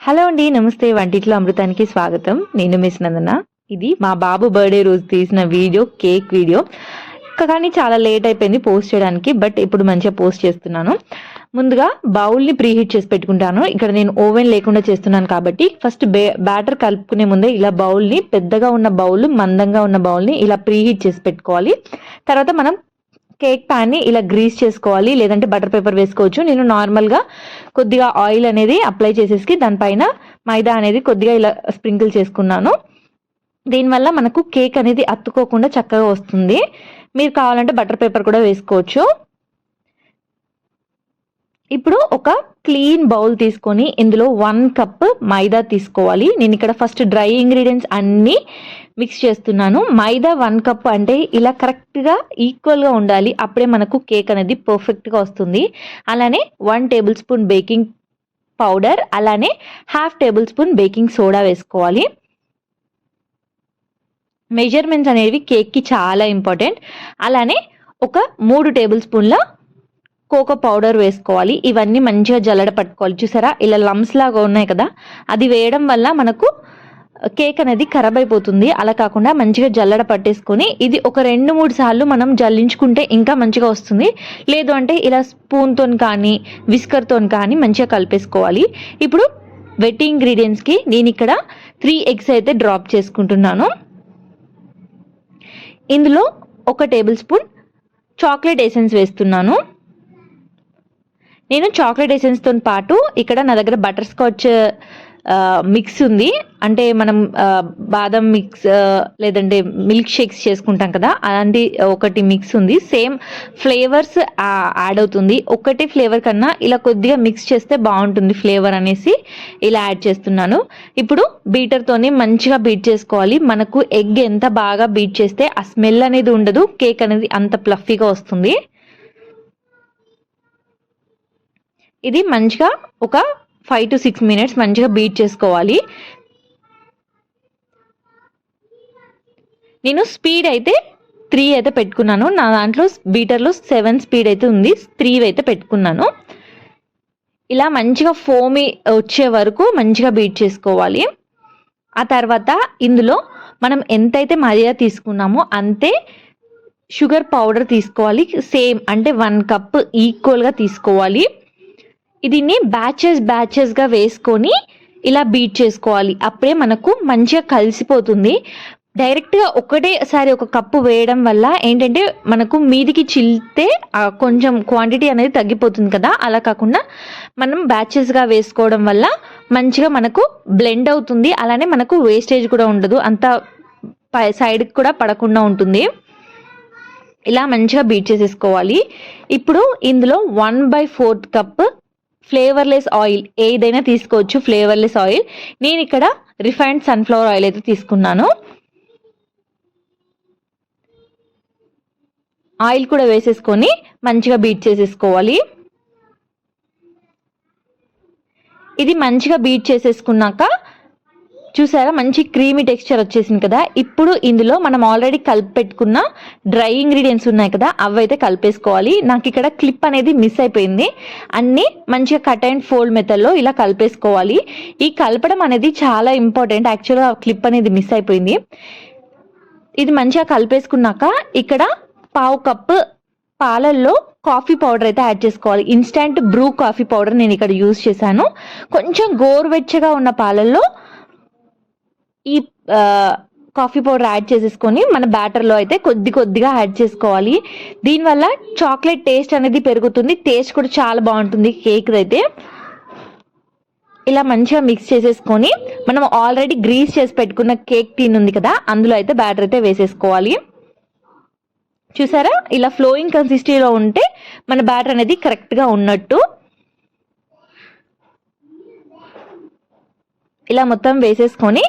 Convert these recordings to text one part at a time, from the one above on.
Hello అండి, నమస్తే. వంటిట్లో అమృతానికి స్వాగతం. నేను మిస్ నందన. ఇది మా బాబు బర్త్డే రోజు తీసిన వీడియో, కేక్ వీడియో. కానీ చాలా లేట్ అయిపోయింది పోస్ట్ చేయడానికి. బట్ ఇప్పుడు మంచిగా పోస్ట్ చేస్తున్నాను. ముందుగా బౌల్ని ప్రీహీట్ చేసి పెట్టుకుంటాను. ఇక్కడ నేను ఓవెన్ లేకుండా చేస్తున్నాను కాబట్టి ఫస్ట్ బ్యాటర్ కలుపుకునే ముందే ఇలా బౌల్ని, పెద్దగా ఉన్న బౌల్, మందంగా ఉన్న బౌల్ని ఇలా ప్రీహీట్ చేసి పెట్టుకోవాలి. తర్వాత మనం కేక్ ప్యాన్ని ఇలా గ్రీస్ చేసుకోవాలి, లేదంటే బటర్ పేపర్ వేసుకోవచ్చు. నేను నార్మల్గా కొద్దిగా ఆయిల్ అనేది అప్లై చేసేసి దానిపైన మైదా అనేది కొద్దిగా ఇలా స్ప్రింకిల్ చేసుకున్నాను. దీనివల్ల మనకు కేక్ అనేది అతుక్కోకుండా చక్కగా వస్తుంది. మీరు కావాలంటే బటర్ పేపర్ కూడా వేసుకోవచ్చు. ఇప్పుడు ఒక క్లీన్ బౌల్ తీసుకొని ఇందులో 1 కప్ మైదా తీసుకోవాలి. నేను ఇక్కడ ఫస్ట్ డ్రై ఇంగ్రీడియంట్స్ అన్నీ మిక్స్ చేస్తున్నాను. మైదా 1 కప్ అంటే ఇలా కరెక్ట్గా ఈక్వల్గా ఉండాలి. అప్పుడే మనకు కేక్ అనేది పర్ఫెక్ట్గా వస్తుంది. అలానే 1 టేబుల్ స్పూన్ బేకింగ్ పౌడర్, అలానే 1/2 టేబుల్ స్పూన్ బేకింగ్ సోడా వేసుకోవాలి. మెజర్మెంట్స్ అనేవి కేక్కి చాలా ఇంపార్టెంట్. అలానే ఒక 3 టేబుల్ స్పూన్ల కోకో పౌడర్ వేసుకోవాలి. ఇవన్నీ మంచిగా జల్లడ పట్టుకోవాలి. చూసారా, ఇలా లమ్స్ లాగా ఉన్నాయి కదా, అది వేయడం వల్ల మనకు కేక్ అనేది ఖరాబ్ అయిపోతుంది. అలా కాకుండా మంచిగా జల్లడ పట్టేసుకొని ఇది ఒక 2-3 సార్లు మనం జల్లించుకుంటే ఇంకా మంచిగా వస్తుంది. లేదు అంటే ఇలా స్పూన్తో కానీ విస్కర్తో కానీ మంచిగా కలిపేసుకోవాలి. ఇప్పుడు వెట్ ఇంగ్రీడియంట్స్కి నేను ఇక్కడ 3 ఎగ్స్ అయితే డ్రాప్ చేసుకుంటున్నాను. ఇందులో 1 టేబుల్ స్పూన్ చాక్లెట్ ఎసెన్స్ వేస్తున్నాను. నేను చాక్లెట్ ఎసెన్స్తో పాటు ఇక్కడ నా దగ్గర బటర్ స్కాచ్ మిక్స్ ఉంది. అంటే మనం బాదం మిక్స్ లేదంటే మిల్క్ షేక్స్ చేసుకుంటాం కదా, అలాంటి ఒకటి మిక్స్ ఉంది. సేమ్ ఫ్లేవర్స్ యాడ్ అవుతుంది. ఒకటి ఫ్లేవర్ కన్నా ఇలా కొద్దిగా మిక్స్ చేస్తే బాగుంటుంది ఫ్లేవర్ అనేసి ఇలా యాడ్ చేస్తున్నాను. ఇప్పుడు బీటర్తోని మంచిగా బీట్ చేసుకోవాలి. మనకు ఎగ్ ఎంత బాగా బీట్ చేస్తే ఆ స్మెల్ అనేది ఉండదు, కేక్ అనేది అంత ప్లఫీగా వస్తుంది. ఇది మంచిగా ఒక 5 to 6 మినిట్స్ మంచిగా బీట్ చేసుకోవాలి. నేను స్పీడ్ అయితే 3 అయితే పెట్టుకున్నాను. నా దాంట్లో బీటర్లో 7 స్పీడ్ అయితే ఉంది, 3 అయితే పెట్టుకున్నాను. ఇలా మంచిగా ఫోమీ వచ్చే వరకు మంచిగా బీట్ చేసుకోవాలి. ఆ తర్వాత ఇందులో మనం ఎంతైతే మైదా తీసుకున్నామో అంతే షుగర్ పౌడర్ తీసుకోవాలి. సేమ్ అంటే 1 కప్ ఈక్వల్గా తీసుకోవాలి. దీన్ని బ్యాచెస్గా వేసుకొని ఇలా బీట్ చేసుకోవాలి. అప్పుడే మనకు మంచిగా కలిసిపోతుంది. డైరెక్ట్గా ఒకటేసారి 1 కప్పు వేయడం వల్ల ఏంటంటే మనకు మీదికి చిల్లితే కొంచెం క్వాంటిటీ అనేది తగ్గిపోతుంది కదా. అలా కాకుండా మనం బ్యాచెస్గా వేసుకోవడం వల్ల మంచిగా మనకు బ్లెండ్ అవుతుంది. అలానే మనకు వేస్టేజ్ కూడా ఉండదు, అంత సైడ్కి కూడా పడకుండా ఉంటుంది. ఇలా మంచిగా బీట్ చేసేసుకోవాలి. ఇప్పుడు ఇందులో 1/4 కప్ ఫ్లేవర్లెస్ ఆయిల్, ఏదైనా తీసుకోవచ్చు ఫ్లేవర్లెస్ ఆయిల్. నేను ఇక్కడ రిఫైన్డ్ సన్ఫ్లవర్ ఆయిల్ అయితే తీసుకున్నాను. ఆయిల్ కూడా వేసేసుకొని మంచిగా బీట్ చేసేసుకోవాలి. ఇది మంచిగా బీట్ చేసేసుకున్నాక చూసారా మంచి క్రీమీ టెక్స్చర్ వచ్చేసింది కదా. ఇప్పుడు ఇందులో మనం ఆల్రెడీ కలిపి పెట్టుకున్న డ్రై ఇంగ్రీడియంట్స్ ఉన్నాయి కదా, అవి అయితే కలిపేసుకోవాలి. నాకు ఇక్కడ క్లిప్ అనేది మిస్ అయిపోయింది. అన్నీ మంచిగా కట్ అండ్ ఫోల్డ్ మెథడ్లో ఇలా కలిపేసుకోవాలి. ఈ కలపడం అనేది చాలా ఇంపార్టెంట్. యాక్చువల్గా క్లిప్ అనేది మిస్ అయిపోయింది. ఇది మంచిగా కలిపేసుకున్నాక ఇక్కడ 1/2 కప్పు పాలల్లో కాఫీ పౌడర్ అయితే యాడ్ చేసుకోవాలి. ఇన్స్టంట్ బ్రూ కాఫీ పౌడర్ నేను ఇక్కడ యూజ్ చేశాను. కొంచెం గోరువెచ్చగా ఉన్న పాలల్లో ఈ కాఫీ పౌడర్ యాడ్ చేసేసుకొని మన బ్యాటర్లో అయితే కొద్దిగా యాడ్ చేసుకోవాలి. దీనివల్ల చాక్లెట్ టేస్ట్ అనేది పెరుగుతుంది. టేస్ట్ కూడా చాలా బాగుంటుంది కేక్ అయితే. ఇలా మంచిగా మిక్స్ చేసేసుకొని మనం ఆల్రెడీ గ్రీస్ చేసి పెట్టుకున్న కేక్ టిన్ ఉంది కదా, అందులో అయితే బ్యాటర్ అయితే వేసేసుకోవాలి. చూసారా, ఇలా ఫ్లోయింగ్ కన్సిస్టెన్సీలో ఉంటే మన బ్యాటర్ అనేది కరెక్ట్గా ఉన్నట్టు. ఇలా మొత్తం వేసేసుకొని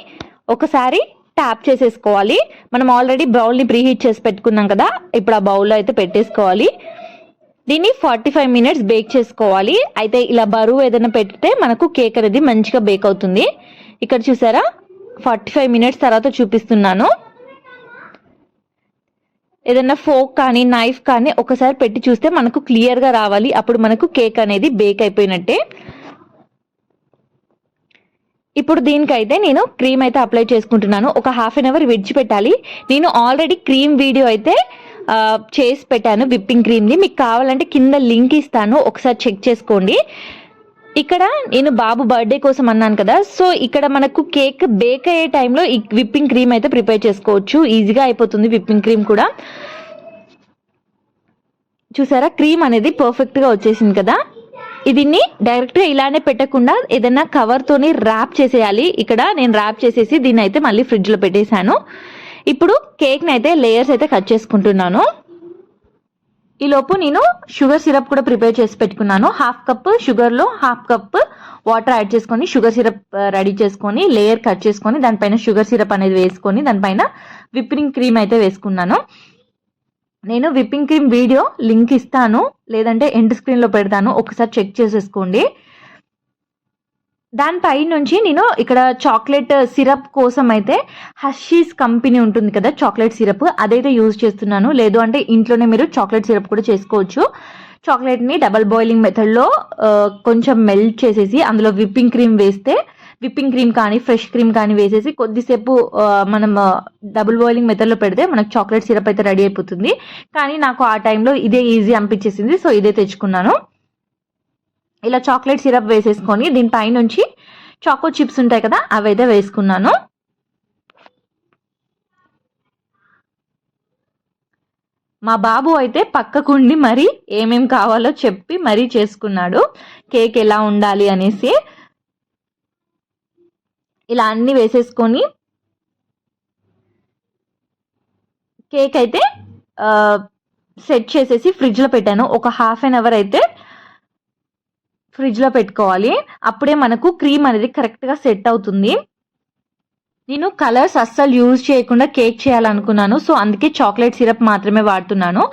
ఒకసారి ట్యాప్ చేసేసుకోవాలి. మనం ఆల్రెడీ బౌల్ని ప్రీహీట్ చేసి పెట్టుకున్నాం కదా, ఇప్పుడు ఆ బౌల్లో అయితే పెట్టేసుకోవాలి. దీన్ని 45 మినిట్స్ బేక్ చేసుకోవాలి. అయితే ఇలా బరువు ఏదైనా పెడితే మనకు కేక్ అనేది మంచిగా బేక్ అవుతుంది. ఇక్కడ చూసారా 45 మినిట్స్ తర్వాత చూపిస్తున్నాను. ఏదైనా ఫోక్ కానీ నైఫ్ కానీ ఒకసారి పెట్టి చూస్తే మనకు క్లియర్గా రావాలి. అప్పుడు మనకు కేక్ అనేది బేక్ అయిపోయినట్టే. ఇప్పుడు దీనికైతే నేను క్రీమ్ అయితే అప్లై చేసుకుంటున్నాను. ఒక హాఫ్ అన్ అవర్ విడిచిపెట్టాలి. నేను ఆల్రెడీ క్రీమ్ వీడియో అయితే చేసి పెట్టాను విప్పింగ్ క్రీమ్ది. మీకు కావాలంటే కింద లింక్ ఇస్తాను, ఒకసారి చెక్ చేసుకోండి. ఇక్కడ నేను బాబు బర్త్డే కోసం అన్నాను కదా, సో ఇక్కడ మనకు కేక్ బేక్ అయ్యే టైంలో ఈ విప్పింగ్ క్రీమ్ అయితే ప్రిపేర్ చేసుకోవచ్చు. ఈజీగా అయిపోతుంది విప్పింగ్ క్రీమ్ కూడా. చూసారా క్రీమ్ అనేది పర్ఫెక్ట్గా వచ్చేసింది కదా. దీన్ని డైరెక్ట్గా ఇలానే పెట్టకుండా ఏదైనా కవర్తోని ర్యాప్ చేసేయాలి. ఇక్కడ నేను ర్యాప్ చేసేసి దీన్ని అయితే మళ్ళీ ఫ్రిడ్జ్లో పెట్టేశాను. ఇప్పుడు కేక్ని అయితే లేయర్స్ అయితే కట్ చేసుకుంటున్నాను. ఈలోపు నేను షుగర్ సిరప్ కూడా ప్రిపేర్ చేసి పెట్టుకున్నాను. 1/2 కప్ షుగర్లో 1/2 కప్ వాటర్ యాడ్ చేసుకొని షుగర్ సిరప్ రెడీ చేసుకొని లేయర్ కట్ చేసుకొని దానిపైన షుగర్ సిరప్ అనేది వేసుకొని దానిపైన విప్పింగ్ క్రీమ్ అయితే వేసుకున్నాను. నేను విప్పింగ్ క్రీమ్ వీడియో లింక్ ఇస్తాను, లేదంటే ఎండ్ స్క్రీన్లో పెడతాను, ఒకసారి చెక్ చేసేసుకోండి. దానిపై నుంచి నేను ఇక్కడ చాక్లెట్ సిరప్ కోసం అయితే హర్షీస్ కంపెనీ ఉంటుంది కదా చాక్లెట్ సిరప్, అదైతే యూజ్ చేస్తున్నాను. లేదు అంటే ఇంట్లోనే మీరు చాక్లెట్ సిరప్ కూడా చేసుకోవచ్చు. చాక్లెట్ని డబల్ బాయిలింగ్ మెథడ్లో కొంచెం మెల్ట్ చేసేసి అందులో విప్పింగ్ క్రీమ్ వేస్తే, విప్పింగ్ క్రీమ్ కానీ ఫ్రెష్ క్రీమ్ కానీ వేసేసి కొద్దిసేపు మనం డబుల్ బాయిలింగ్ మెథడ్లో పెడితే మనకు చాక్లెట్ సిరప్ అయితే రెడీ అయిపోతుంది. కానీ నాకు ఆ టైంలో ఇదే ఈజీ అనిపించేసింది, సో ఇదే తెచ్చుకున్నాను. ఇలా చాక్లెట్ సిరప్ వేసేసుకొని దీనిపై నుంచి చాకో చిప్స్ ఉంటాయి కదా అవైతే వేసుకున్నాను. మా బాబు అయితే పక్కకుండి మరి ఏమేం కావాలో చెప్పి మరీ చేసుకున్నాడు కేక్ ఎలా ఉండాలి అనేసి. ఇలా అన్ని వేసేసుకొని కేక్ అయితే సెట్ చేసేసి ఫ్రిడ్జ్లో పెట్టాను. ఒక హాఫ్ అన్ అవర్ అయితే ఫ్రిడ్జ్లో పెట్టుకోవాలి, అప్పుడే మనకు క్రీమ్ అనేది కరెక్ట్గా సెట్ అవుతుంది. నేను కలర్స్ అస్సలు యూజ్ చేయకుండా కేక్ చేయాలనుకున్నాను, సో అందుకే చాక్లెట్ సిరప్ మాత్రమే వాడుతున్నాను.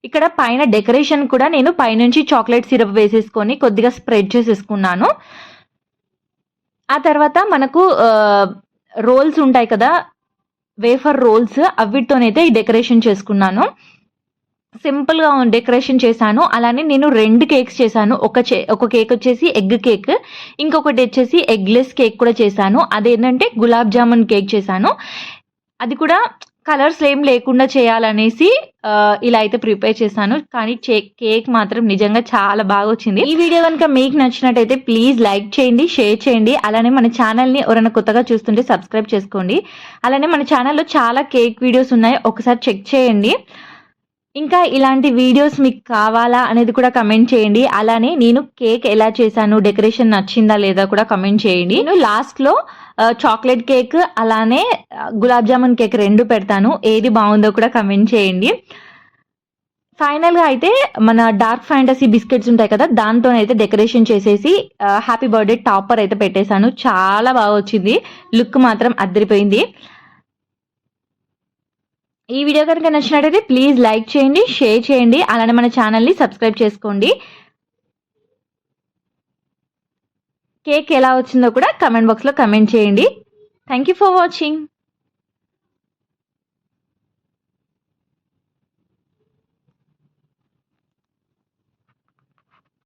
ఇక్కడ పైన డెకరేషన్ కూడా నేను పైనుంచి చాక్లెట్ సిరప్ వేసేసుకొని కొద్దిగా స్ప్రెడ్ చేసేసుకున్నాను. ఆ తర్వాత మనకు రోల్స్ ఉంటాయి కదా వేఫర్ రోల్స్, అవిటితోనైతే ఈ డెకరేషన్ చేసుకున్నాను. సింపుల్గా డెకరేషన్ చేశాను. అలానే నేను 2 కేక్స్ చేశాను. ఒక కేక్ వచ్చేసి ఎగ్ కేక్, ఇంకొకటి వచ్చేసి ఎగ్లెస్ కేక్ కూడా చేశాను. అదేంటంటే గులాబ్ జామున్ కేక్ చేశాను. అది కూడా కలర్స్ ఏం లేకుండా చేయాలనేసి ఇలా అయితే ప్రిపేర్ చేశాను. కానీ కేక్ మాత్రం నిజంగా చాలా బాగా వచ్చింది. ఈ వీడియో కనుక మీకు నచ్చినట్టయితే ప్లీజ్ లైక్ చేయండి, షేర్ చేయండి. అలానే మన ఛానల్ని ఎవరైనా కొత్తగా చూస్తుంటే సబ్స్క్రైబ్ చేసుకోండి. అలానే మన ఛానల్లో చాలా కేక్ వీడియోస్ ఉన్నాయి, ఒకసారి చెక్ చేయండి. ఇంకా ఇలాంటి వీడియోస్ మీకు కావాలా అనేది కూడా కమెంట్ చేయండి. అలానే నేను కేక్ ఎలా చేశాను, డెకరేషన్ నచ్చిందా లేదా కూడా కమెంట్ చేయండి. నేను లాస్ట్లో చాక్లెట్ కేక్ అలానే గులాబ్ జామున్ కేక్ 2 పెడతాను, ఏది బాగుందో కూడా కమెంట్ చేయండి. ఫైనల్గా అయితే మన డార్క్ ఫ్యాంటసీ బిస్కెట్స్ ఉంటాయి కదా దాంతోనైతే డెకరేషన్ చేసేసి హ్యాపీ బర్త్డే టాపర్ అయితే పెట్టేశాను. చాలా బాగా వచ్చింది, లుక్ మాత్రం అదిరిపోయింది. ఈ వీడియో కనుక నచ్చినట్టయితే ప్లీజ్ లైక్ చేయండి, షేర్ చేయండి. అలానే మన ఛానల్ని సబ్స్క్రైబ్ చేసుకోండి. కేక్ ఎలా వచ్చిందో కూడా కమెంట్ బాక్స్లో కమెంట్ చేయండి. Thank you for watching.